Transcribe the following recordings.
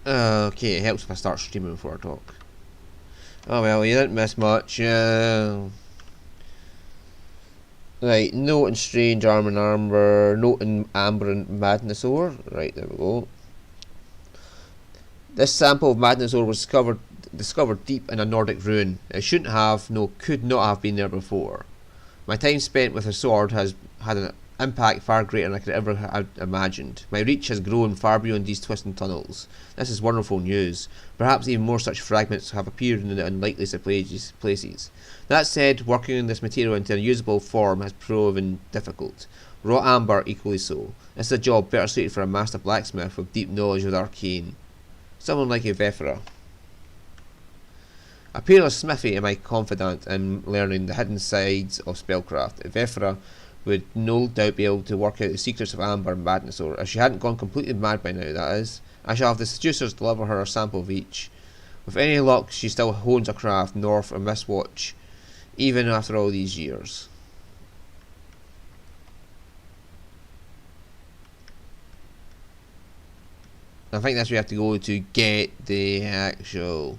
Okay, it helps if I start streaming before I talk. Oh well, you didn't miss much. Right, note and strange arm and armor, note and amber and madness ore. Right, there we go. This sample of madness ore was discovered deep in a Nordic ruin. It shouldn't have, no, could not have been there before. My time spent with the sword has had an impact far greater than I could ever have imagined. My reach has grown far beyond these twisting tunnels. This is wonderful news. Perhaps even more such fragments have appeared in the unlikeliest of places. That said, working on this material into a usable form has proven difficult. Raw amber equally so. This is a job better suited for a master blacksmith with deep knowledge of the arcane. Someone like Evethra. A peerless smithy am I confident in learning the hidden sides of spellcraft. Evethra would no doubt be able to work out the secrets of amber and madness, or if she hadn't gone completely mad by now, that is. I shall have the seducers deliver her a sample of each. With any luck, she still hones her craft north of Mistwatch, even after all these years. I think that's where we have to go to get the actual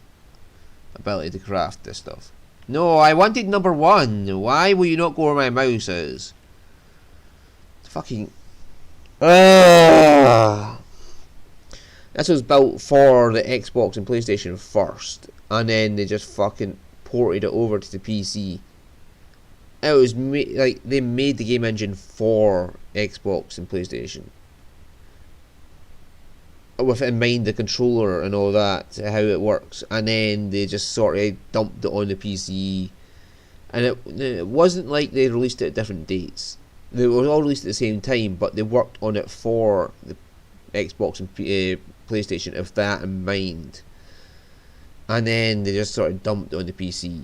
ability to craft this stuff. No, I wanted number 1. Why will you not go where my mouse is? Fucking. This was built for the Xbox and PlayStation first, and then they just fucking ported it over to the PC. It was like they made the game engine for Xbox and PlayStation, with in mind the controller and all that, how it works, and then they just sort of dumped it on the PC. And it wasn't like they released it at different dates. They were all released at the same time, but they worked on it for the Xbox and PlayStation with that in mind. And then they just sort of dumped it on the PC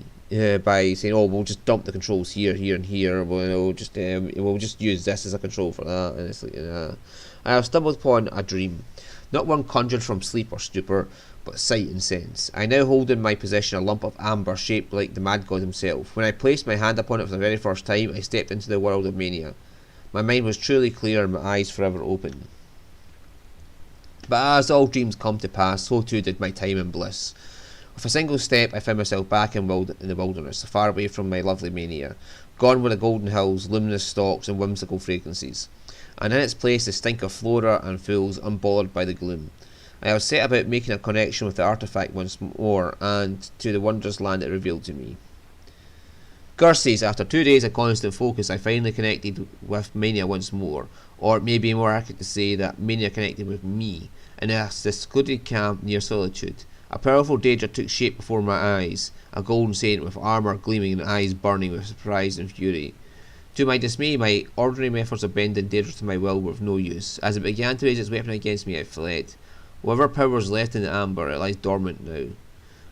by saying, "Oh, we'll just dump the controls here, here, and here. We'll just use this as a control for that." And it's like, I have stumbled upon a dream, not one conjured from sleep or stupor, but sight and sense. I now hold in my possession a lump of amber shaped like the mad god himself. When I placed my hand upon it for the very first time, I stepped into the world of mania. My mind was truly clear and my eyes forever open. But as all dreams come to pass, so too did my time in bliss. With a single step, I found myself back in the wilderness, far away from my lovely mania. Gone were the golden hills, luminous stalks, and whimsical fragrances, and in its place the stink of flora and fools unbothered by the gloom. I have set about making a connection with the artifact once more, and to the wondrous land it revealed to me. Curses, after 2 days of constant focus, I finally connected with Mania once more, or it may be more accurate to say that Mania connected with me, in a secluded camp near Solitude. A powerful danger took shape before my eyes, a golden saint with armour gleaming and eyes burning with surprise and fury. To my dismay, my ordinary methods of bending danger to my will were of no use. As it began to raise its weapon against me, I fled. Whatever power was left in the amber, it lies dormant now.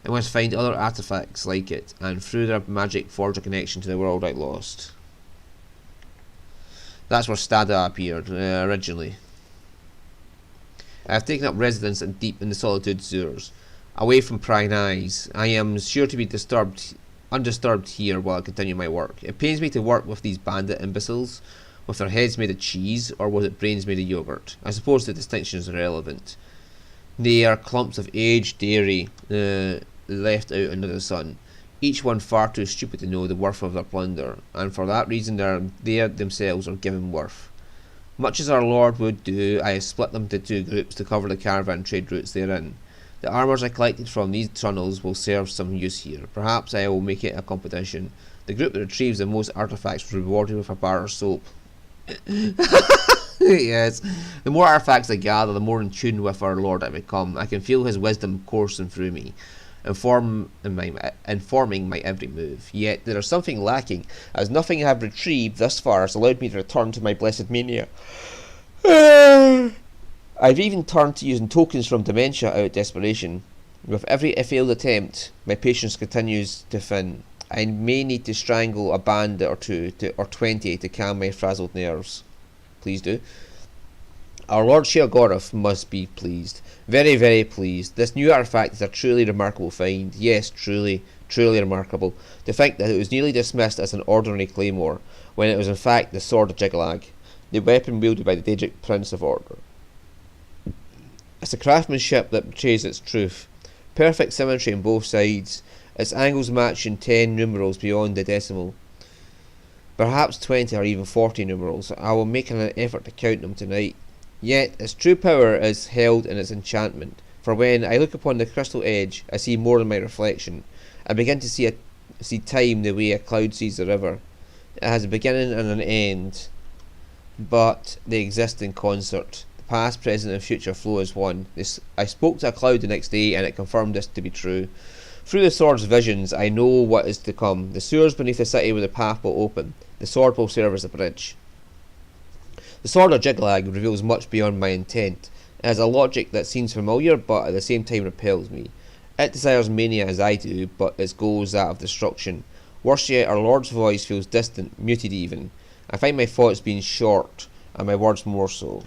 I must find other artifacts like it, and through their magic forge a connection to the world I lost. That's where Stada appeared, originally. I have taken up residence deep in the Solitude sewers, away from prying eyes. I am sure to be undisturbed here while I continue my work. It pains me to work with these bandit imbeciles, with their heads made of cheese, or was it brains made of yogurt? I suppose the distinction is irrelevant. They are clumps of aged dairy left out under the sun, each one far too stupid to know the worth of their plunder, and for that reason they themselves are given worth. Much as our Lord would do, I have split them into 2 groups to cover the caravan trade routes therein. The armours I collected from these tunnels will serve some use here. Perhaps I will make it a competition. The group that retrieves the most artifacts was rewarded with a bar of soap. Yes, the more artifacts I gather, the more in tune with our Lord I become. I can feel his wisdom coursing through me, informing my every move. Yet there is something lacking, as nothing I have retrieved thus far has allowed me to return to my blessed mania. I've even turned to using tokens from dementia out of desperation. With every failed attempt, my patience continues to thin. I may need to strangle a bandit or 20 to calm my frazzled nerves. Please do. Our Lord Sheogorath must be pleased. Very, very pleased. This new artifact is a truly remarkable find. Yes, truly, truly remarkable. To think that it was nearly dismissed as an ordinary claymore, when it was in fact the sword of Jiglag, the weapon wielded by the Daedric Prince of Order. It's a craftsmanship that betrays its truth. Perfect symmetry on both sides, its angles matching 10 numerals beyond the decimal. Perhaps 20 or even 40 numerals. I will make an effort to count them tonight. Yet its true power is held in its enchantment, for when I look upon the crystal edge, I see more than my reflection. I begin to see time the way a cloud sees the river. It has a beginning and an end, but they exist in concert. The past, present, and future flow as one. I spoke to a cloud the next day, and it confirmed this to be true. Through the sword's visions, I know what is to come. The sewers beneath the city where the path will open. The sword will serve as a bridge. The sword of Jiglag reveals much beyond my intent. It has a logic that seems familiar, but at the same time repels me. It desires mania as I do, but its goal is that of destruction. Worse yet, our Lord's voice feels distant, muted even. I find my thoughts being short, and my words more so.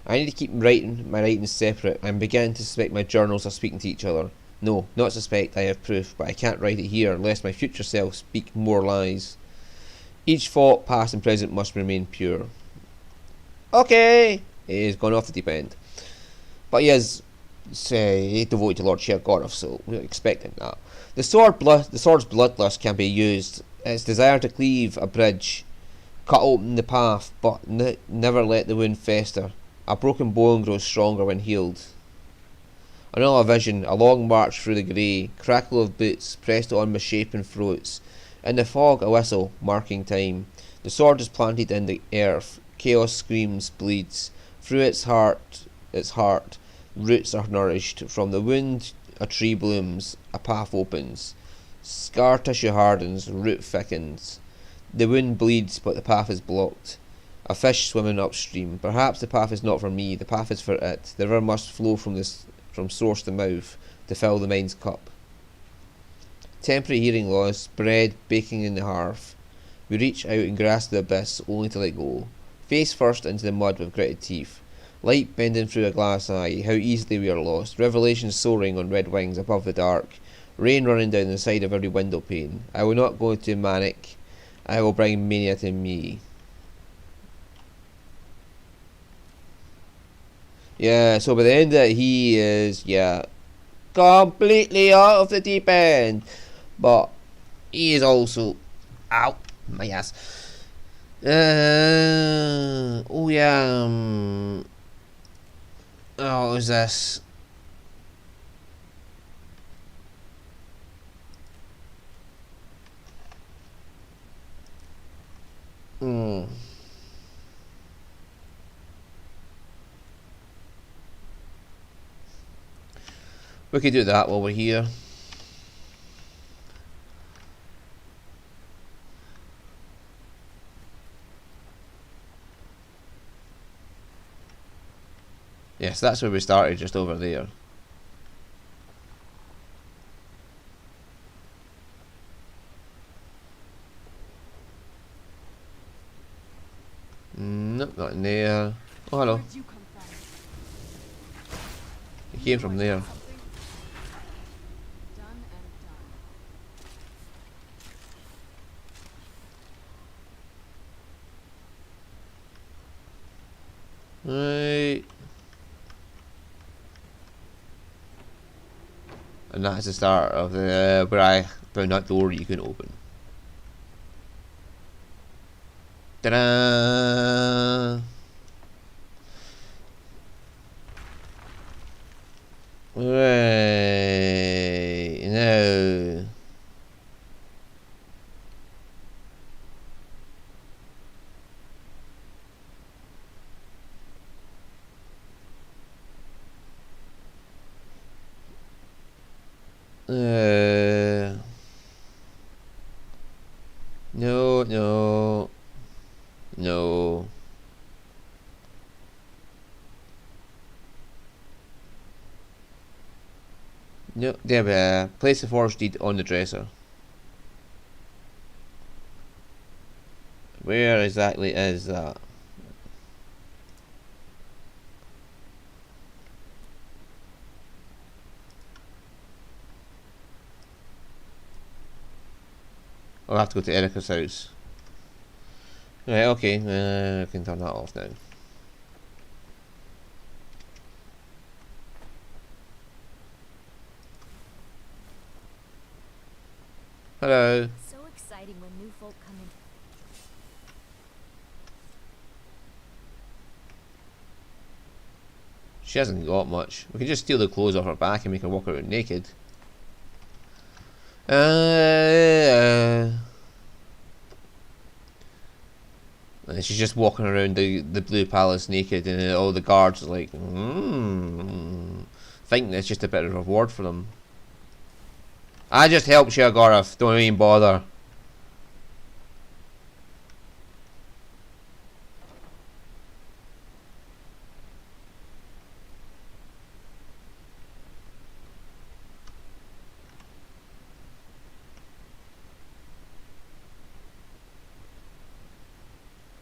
I need to keep writing my writings separate. I'm beginning to suspect my journals are speaking to each other. No, not suspect, I have proof, but I can't write it here, lest my future self speak more lies. Each thought, past and present, must remain pure. Okay! He's gone off the deep end. But he is devoted to Lord Shergorov, so we're expecting that. The sword's bloodlust can be used. Its desire to cleave a bridge, cut open the path, but never let the wound fester. A broken bone grows stronger when healed. Another vision, a long march through the grey, crackle of boots pressed on misshapen throats. In the fog, a whistle, marking time. The sword is planted in the earth. Chaos screams, bleeds. Through its heart, roots are nourished. From the wound, a tree blooms, a path opens. Scar tissue hardens, root thickens. The wound bleeds, but the path is blocked. A fish swimming upstream. Perhaps the path is not for me, the path is for it. The river must flow from source to mouth, to fill the mind's cup. Temporary hearing loss, bread baking in the hearth. We reach out and grasp the abyss, only to let go. Face first into the mud with gritted teeth. Light bending through a glass eye, how easily we are lost. Revelations soaring on red wings above the dark. Rain running down the side of every window pane. I will not go to manic. I will bring mania to me. Yeah, so by the end of it, he is, completely out of the deep end. But he is also out my ass. What was this? We could do that while we're here. Yes, that's where we started, just over there. Nope, not in there. Oh, hello. He came from there. Right. And that's the start of the where I found that door you can open. Ta-da! Right now. No, no, no. No, there. Place the forge deed on the dresser. Where exactly is that? I'll have to go to Erica's house. Right, okay, I can turn that off now. Hello. So exciting when new folk come in. She hasn't got much. We can just steal the clothes off her back and make her walk around naked. And she's just walking around the Blue Palace naked, and all the guards are like, thinking it's just a bit of a reward for them. I just helped you, Agoraf. Don't even bother.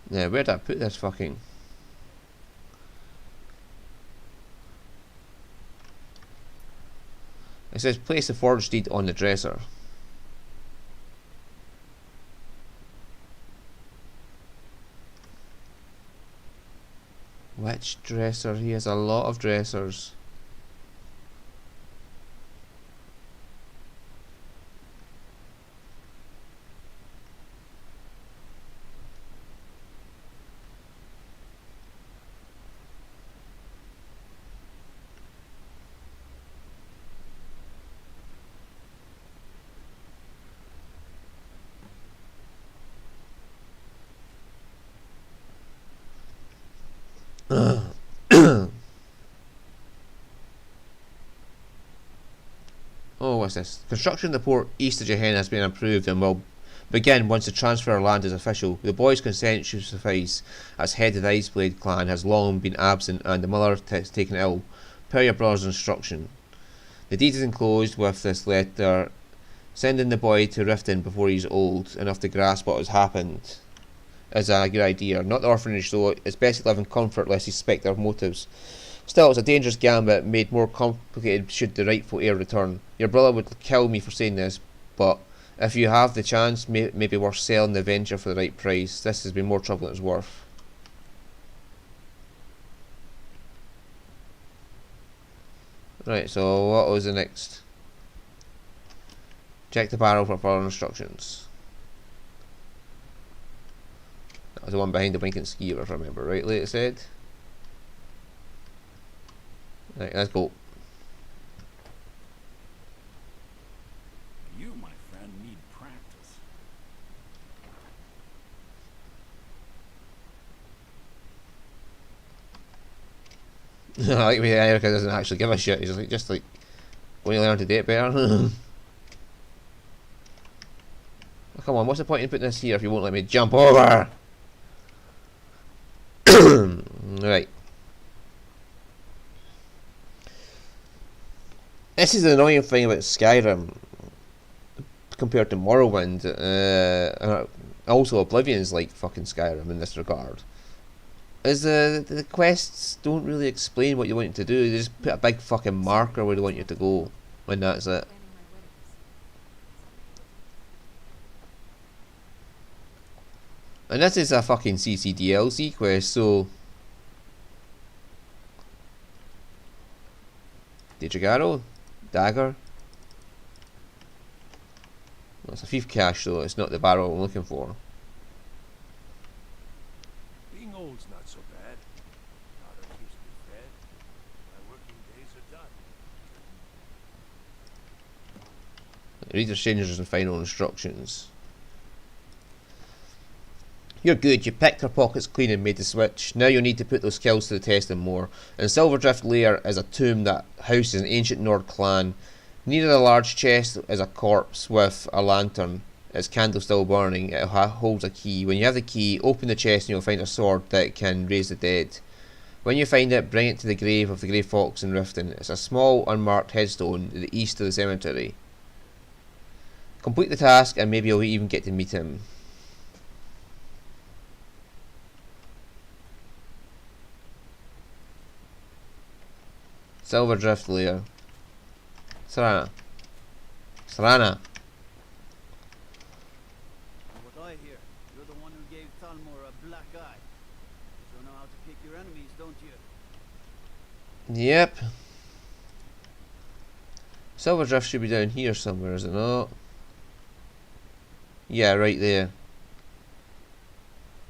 Yeah, where'd I put this fucking... It says place the forged deed on the dresser. Which dresser? He has a lot of dressers. Oh, what's this? Construction of the port east of Gehenna has been approved and will begin once the transfer of land is official. The boy's consent should suffice, as head of the Iceblade clan has long been absent and the mother has taken ill, per your brother's instruction. The deed is enclosed with this letter. Sending the boy to Riften before he's old enough to grasp what has happened is a good idea. Not the orphanage though, it's best to live in comfort lest he suspect their motives. Still, it's a dangerous gambit, made more complicated should the rightful heir return. Your brother would kill me for saying this, but if you have the chance, maybe worth selling the venture for the right price. This has been more trouble than it's worth. Right, so what was the next? Check the barrel for further instructions. That was the one behind the blinking skier, if I remember rightly, it said. Right, let's go. You, my friend, need practice. I like me Erica doesn't actually give a shit. He's just like, when you learn to date better. Oh, come on, what's the point in putting this here if you won't let me jump over? Right. This is the annoying thing about Skyrim compared to Morrowind. Also, Oblivion's like fucking Skyrim in this regard. Is the quests don't really explain what you want to do. They just put a big fucking marker where they want you to go, and that's it. And this is a fucking CCDLC quest, so... Digigaro? Dagger? Well, it's a thief cache though, it's not the barrel I'm looking for. Being old's not so bad. Daughter keeps me fed. My working days are done. Read the strangers and final instructions. You're good, you picked her pockets clean and made the switch. Now you'll need to put those skills to the test and more. In Silverdrift Lair is a tomb that houses an ancient Nord clan. Near the large chest is a corpse with a lantern. Its candle still burning. It holds a key. When you have the key, open the chest and you'll find a sword that can raise the dead. When you find it, bring it to the grave of the Grey Fox in Riften. It's a small unmarked headstone to the east of the cemetery. Complete the task and maybe you'll even get to meet him. Silverdrift Lair. Sarana. Sarana. From what I hear, you're the one who gave Thalmor a black eye. You know how to pick your enemies, don't you? Yep. Silverdrift should be down here somewhere, is it not? Yeah, right there.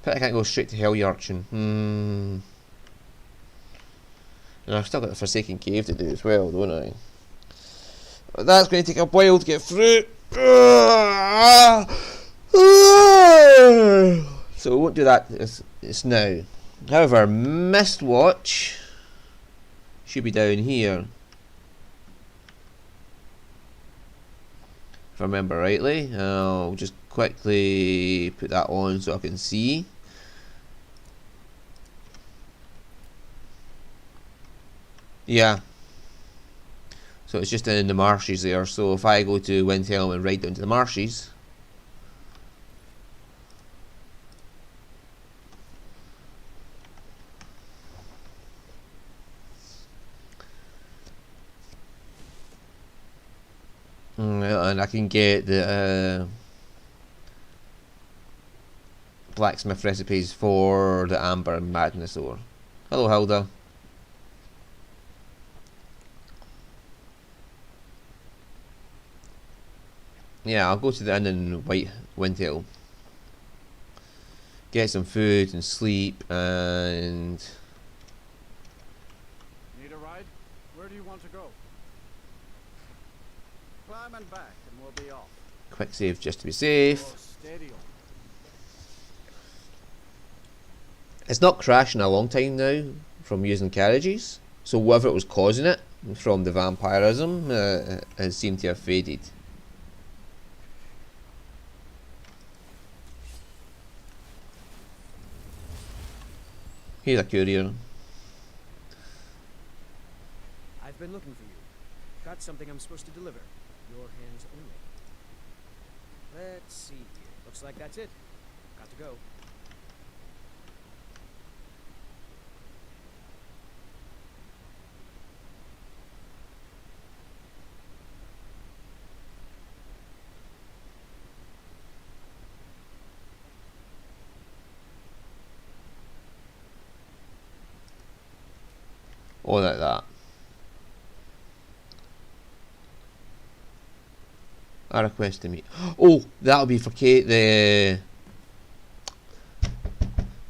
But I can't go straight to Hell, you urchin. And I've still got the Forsaken Cave to do as well, don't I? But that's going to take a while to get through. So we won't do that it's now. However, Mistwatch should be down here, if I remember rightly. I'll just quickly put that on so I can see. Yeah. So it's just in the marshes there. So if I go to Windhelm and ride down to the marshes, and I can get the blacksmith recipes for the Amber and Madness ore. Hello, Hilda. Yeah, I'll go to the inn in Windhelm. Get some food and sleep and... Need a ride? Where do you want to go? Climb and back, and we'll be off. quick save just to be safe. Oh, steady on. It's not crashing a long time now from using carriages, so whatever it was causing it from the vampirism has seemed to have faded. Here's a courier. I've been looking for you. Got something I'm supposed to deliver. Your hands only. Let's see here. Looks like that's it. Got to go. Or like that. A request to meet. Oh, that'll be for Kate.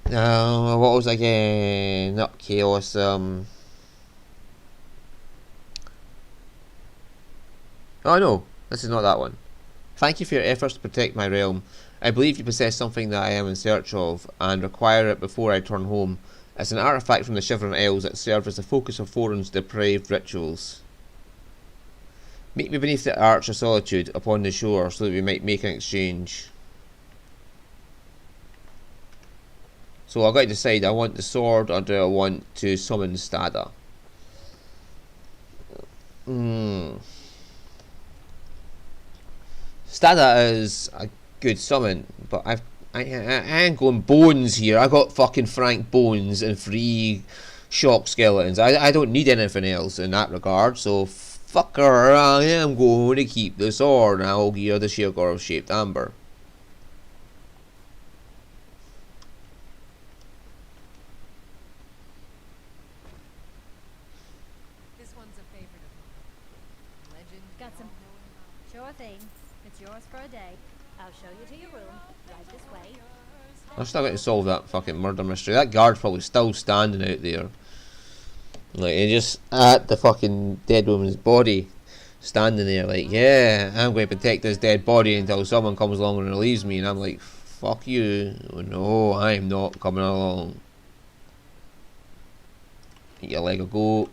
What was it again? Not Chaos. Oh no, this is not that one. Thank you for your efforts to protect my realm. I believe you possess something that I am in search of, and require it before I turn home. It's an artifact from the Shivering Isles that serves as the focus of Thorin's depraved rituals. Meet me beneath the Arch of Solitude upon the shore so that we might make an exchange. So I've got to decide, I want the sword or do I want to summon Stada? Stada is a good summon, but I ain't going bones here. I got fucking Frank bones and 3 shock skeletons. I don't need anything else in that regard, so fucker, I am going to keep the sword and I'll gear the Sheargor of Shaped Amber. This one's a favorite of mine. Legend. Got some. Sure thing. It's yours for a day. I'll show you to your room. Right this way. I've still got to solve that fucking murder mystery. That guard's probably still standing out there. Like, he's just at the fucking dead woman's body, standing there like, yeah, I'm going to protect this dead body until someone comes along and relieves me. And I'm like, fuck you. Oh, no, I'm not coming along. Eat a leg of goat.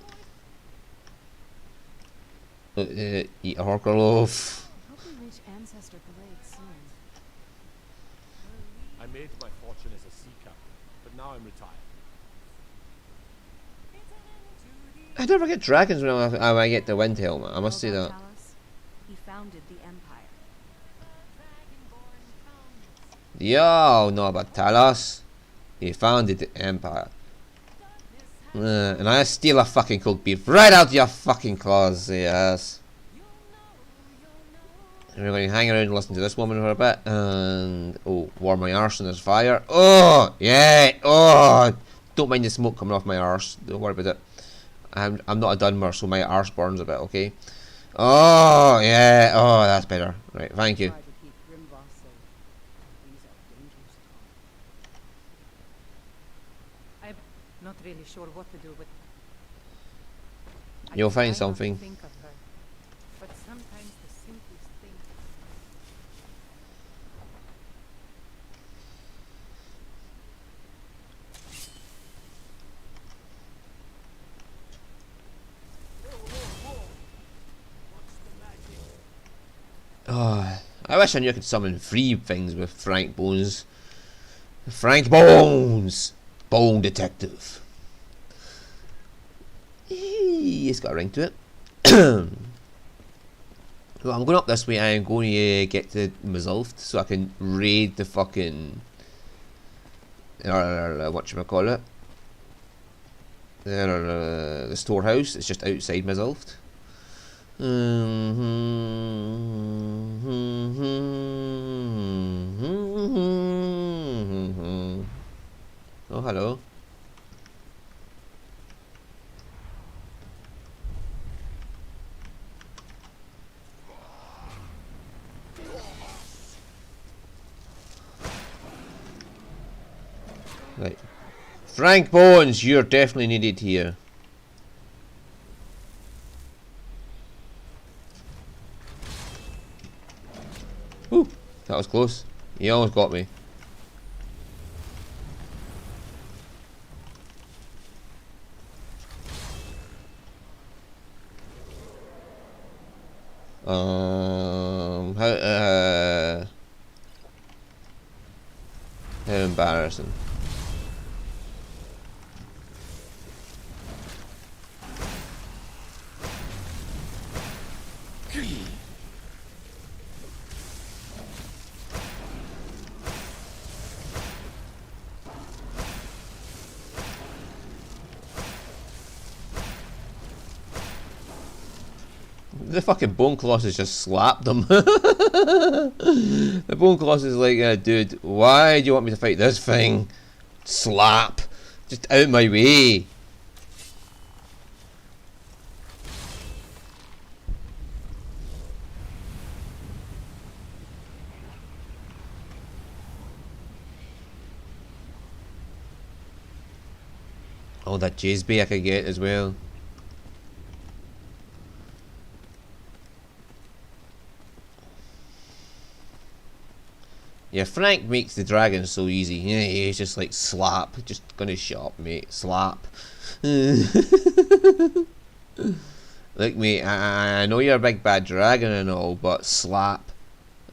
Eat a horker loaf. Hope we reach Ancestor Glade soon. I made my fortune as a sea captain, but now I'm retired. I never get dragons when I get the Windhelm. I must say that. He founded the Empire. Yo, know about Talos. He founded the Empire. And I steal a fucking cooked beef right out your fucking claws, yes. And we're going to hang around and listen to this woman for a bit. And, oh, warm my arse and there's fire. Oh, yeah, oh. Don't mind the smoke coming off my arse. Don't worry about it. I'm not a Dunmer, so my arse burns a bit, okay? Oh, yeah, oh, that's better. Right, thank you. Try to keep Grimvoss safe. really sure what to do, but I You'll try find not to something. think of her. But sometimes the simplest thing. Oh, I wish I knew I could summon free things with Frank Bones. Frank Bones! Bone Detective. It's got a ring to it. Well, I'm going up this way. I am going to get to Mizulft so I can raid the fucking whatchamacallit, the storehouse. It's just outside Mizulft. Oh, hello. Right. Frank Bones, you're definitely needed here. Whew, that was close. He almost got me. How embarrassing. The fucking Bone Colossus just slapped him. The Bone Colossus is like, dude, why do you want me to fight this thing? Slap. Just out my way. Oh, that Jazbay I could get as well. Yeah, Frank makes the dragon so easy. Yeah, he's just like slap. Just gonna shop, mate. Slap. Look, mate. I know you're a big bad dragon and all, but slap.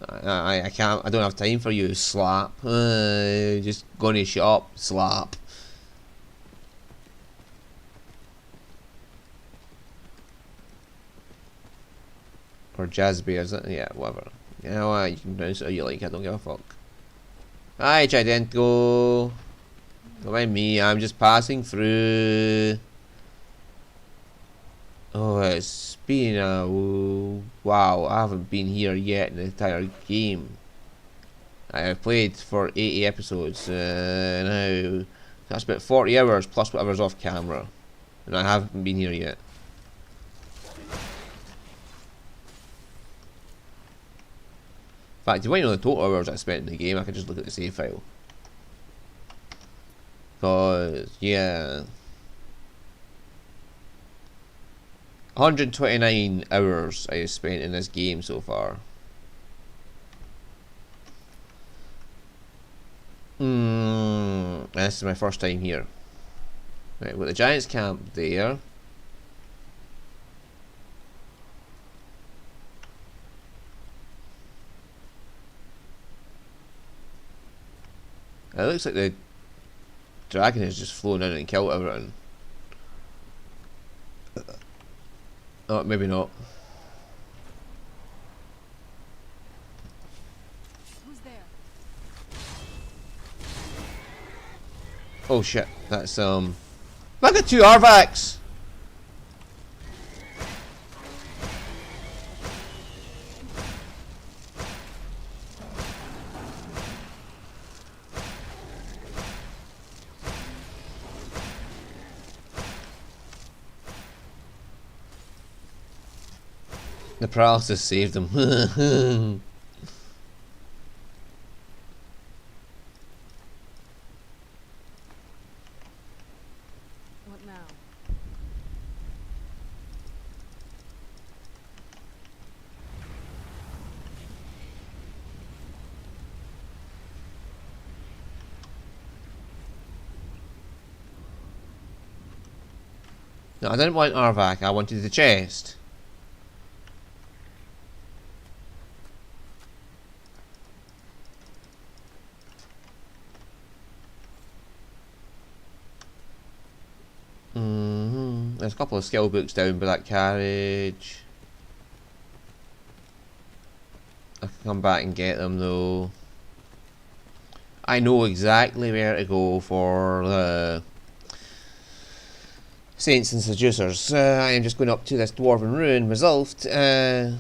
I can't. I don't have time for you. Slap. Just gonna shop. Slap. Or Jazbay, is it? Yeah, whatever. You know what? You can pronounce it how you like. I don't give a fuck. Hi, Gidento. Don't mind me. I'm just passing through. Oh, it's been a wow. I haven't been here yet in the entire game. I have played for 80 episodes now. That's about 40 hours plus whatever's off camera, and I haven't been here yet. In fact, if you want to know the total hours I spent in the game, I can just look at the save file. Cause, yeah. 129 hours I have spent in this game so far. This is my first time here. Right, with the Giants camp there. It looks like the dragon has just flown in and killed everything. Oh, maybe not. Who's there? Oh shit, that's look at 2 Arvax! The paralysis saved him. No, I didn't want Arvak, I wanted the chest. There's a couple of skill books down by that carriage. I can come back and get them though. I know exactly where to go for the Saints and Seducers. I am just going up to this dwarven ruin resolved. Why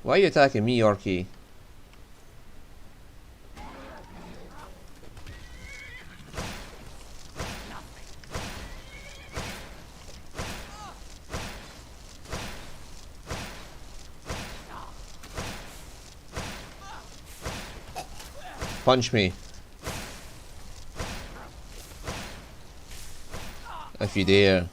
are you attacking me, Orky? Punch me. If you dare.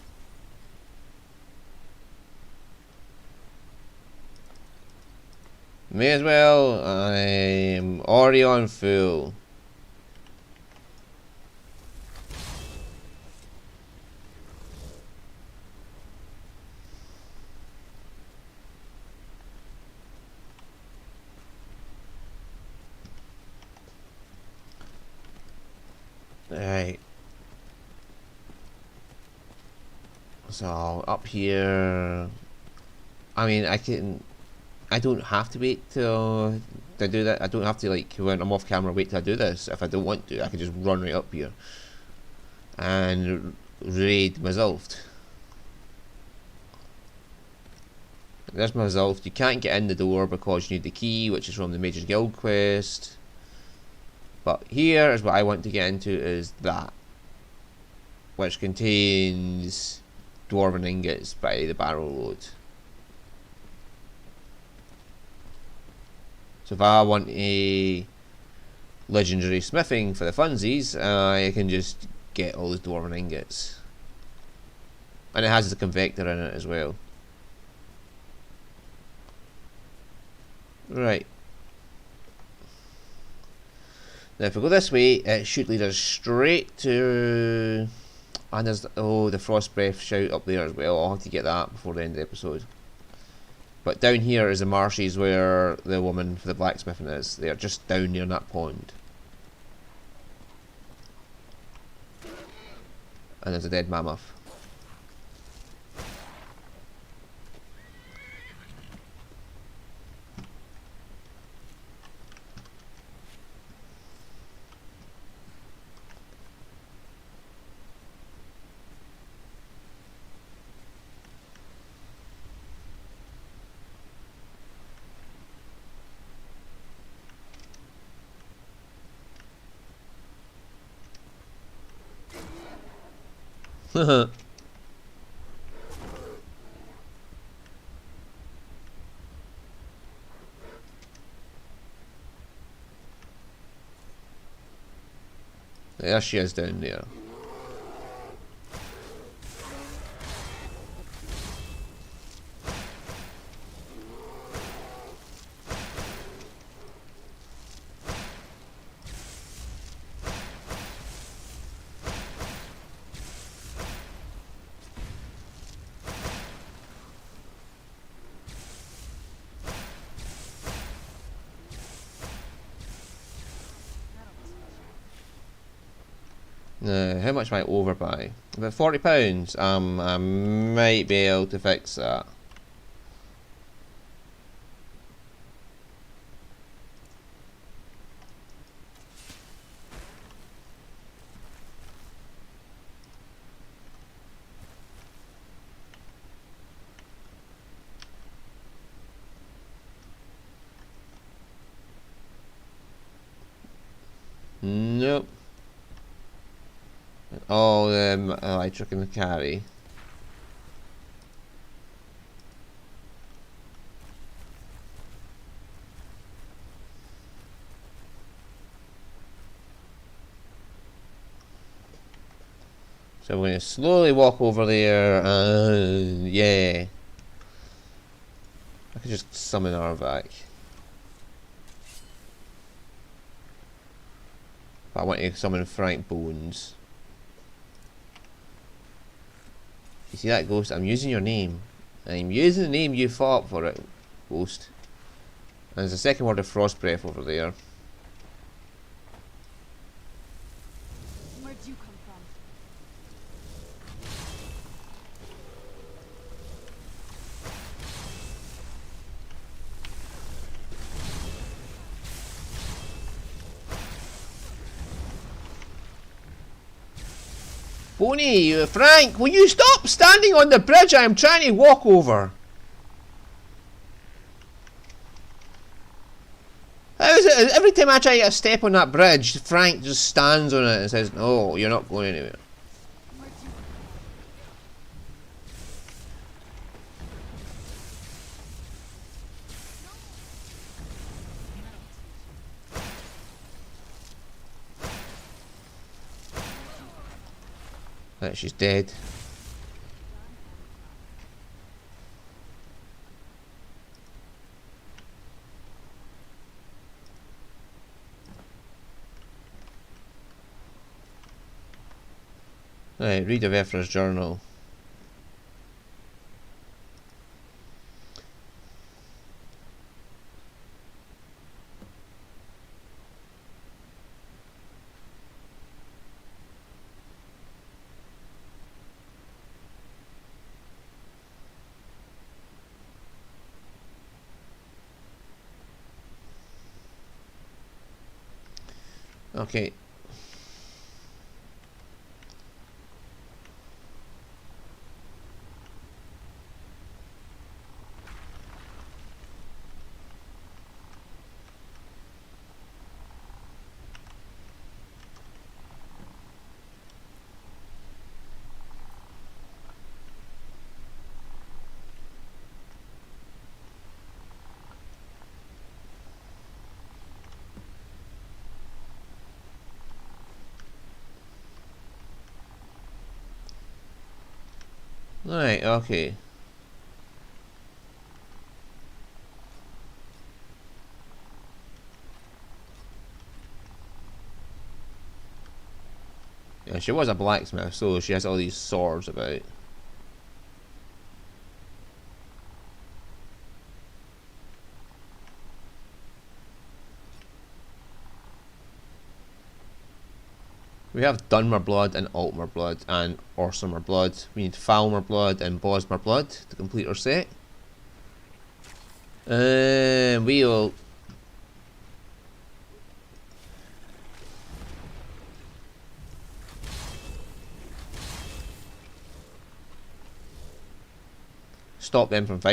May as well. I'm already on full. Right. So up here, I mean, I don't have to wait till to do that. I don't have to, like, when I'm off camera, wait till I do this. If I don't want to, I can just run right up here and raid Resolved. There's Resolved. You can't get in the door because you need the key, which is from the Major Guild quest. But here is what I want to get into, is that, which contains dwarven ingots by the barrel load. So if I want a legendary smithing for the funsies, I can just get all those dwarven ingots. And it has the convector in it as well. Right. Now if we go this way, it should lead us straight to... And there's, oh, the frost breath shout up there as well. I'll have to get that before the end of the episode. But down here is the marshes where the woman for the blacksmithing is. They're just down near that pond. And there's a dead mammoth. There she is down there. How much am I over by? About £40. I might be able to fix that. Nope. Oh, the electric and the carry. So I'm going to slowly walk over there and yeah. I could just summon Arvak. But I want to summon Frank Bones. You see that, Ghost? I'm using your name. I'm using the name you fought for it, Ghost. And there's a second word of frost breath over there. Where'd you come from? Bonnie, Frank, will you stop standing on the bridge? I'm trying to walk over. How is it? Every time I try to get a step on that bridge, Frank just stands on it and says, "No, you're not going anywhere." Where'd you come Right, she's dead. Right, read of Ephra's journal. Okay. Right, okay. Yeah, she was a blacksmith, so she has all these swords about. We have Dunmer blood and Altmer blood and Orsimer blood. We need Falmer blood and Bosmer blood to complete our set. We'll stop them from fighting.